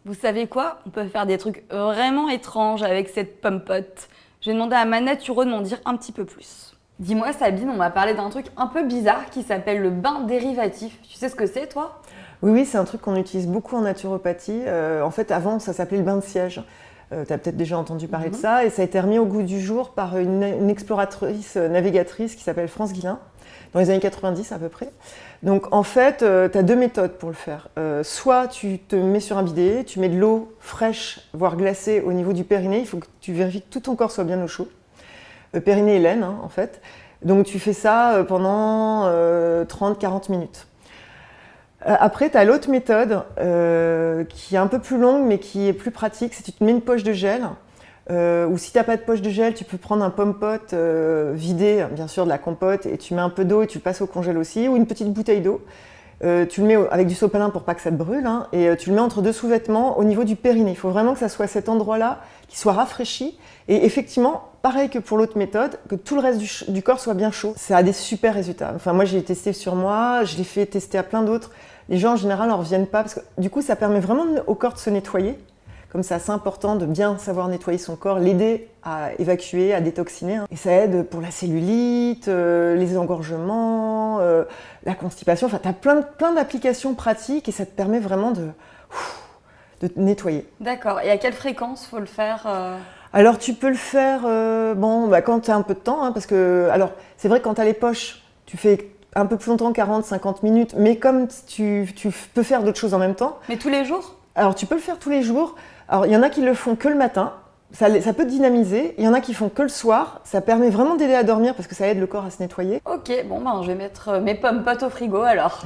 Vous savez quoi? On peut faire des trucs vraiment étranges avec cette pomme-pote. J'ai demandé à ma naturo de m'en dire un petit peu plus. Dis-moi Sabine, on m'a parlé d'un truc un peu bizarre qui s'appelle le bain dérivatif. Tu sais ce que c'est toi? Oui, oui, c'est un truc qu'on utilise beaucoup en naturopathie. En fait, avant, ça s'appelait le bain de siège. Tu as peut-être déjà entendu parler de ça. Et ça a été remis au goût du jour par une exploratrice, navigatrice qui s'appelle France Guilin, dans les années 90 à peu près. Donc en fait, tu as deux méthodes pour le faire. Soit tu te mets sur un bidet, tu mets de l'eau fraîche, voire glacée au niveau du périnée. Il faut que tu vérifies que tout ton corps soit bien au chaud. Périnée et laine, hein, en fait. Donc tu fais ça pendant 30-40 minutes. Après, tu as l'autre méthode qui est un peu plus longue mais qui est plus pratique, c'est que tu te mets une poche de gel. Ou si tu n'as pas de poche de gel, tu peux prendre un pomme-pote vidé, bien sûr de la compote, et tu mets un peu d'eau et tu le passes au congèle aussi, ou une petite bouteille d'eau. Tu le mets avec du sopalin pour pas que ça te brûle, hein, et tu le mets entre deux sous-vêtements au niveau du périnée. Il faut vraiment que ça soit cet endroit-là qui soit rafraîchi. Et effectivement, pareil que pour l'autre méthode, que tout le reste du corps soit bien chaud. Ça a des super résultats. Enfin, moi, j'ai testé sur moi, je l'ai fait tester à plein d'autres. Les gens, en général, n'en reviennent pas parce que du coup, ça permet vraiment au corps de se nettoyer. Comme ça, c'est important de bien savoir nettoyer son corps, l'aider à évacuer, à détoxiner. Et ça aide pour la cellulite, les engorgements, la constipation. Enfin, tu as plein d'applications pratiques et ça te permet vraiment de nettoyer. D'accord. Et à quelle fréquence faut le faire Alors, tu peux le faire quand tu as un peu de temps. Hein, parce que, alors, c'est vrai que quand tu as les poches, tu fais un peu plus longtemps, 40-50 minutes. Mais comme tu peux faire d'autres choses en même temps. Mais tous les jours? Alors, tu peux le faire tous les jours. Alors, il y en a qui le font que le matin, ça peut te dynamiser. Il y en a qui font que le soir, ça permet vraiment d'aider à dormir parce que ça aide le corps à se nettoyer. Ok, bon ben je vais mettre mes pommes potes au frigo alors.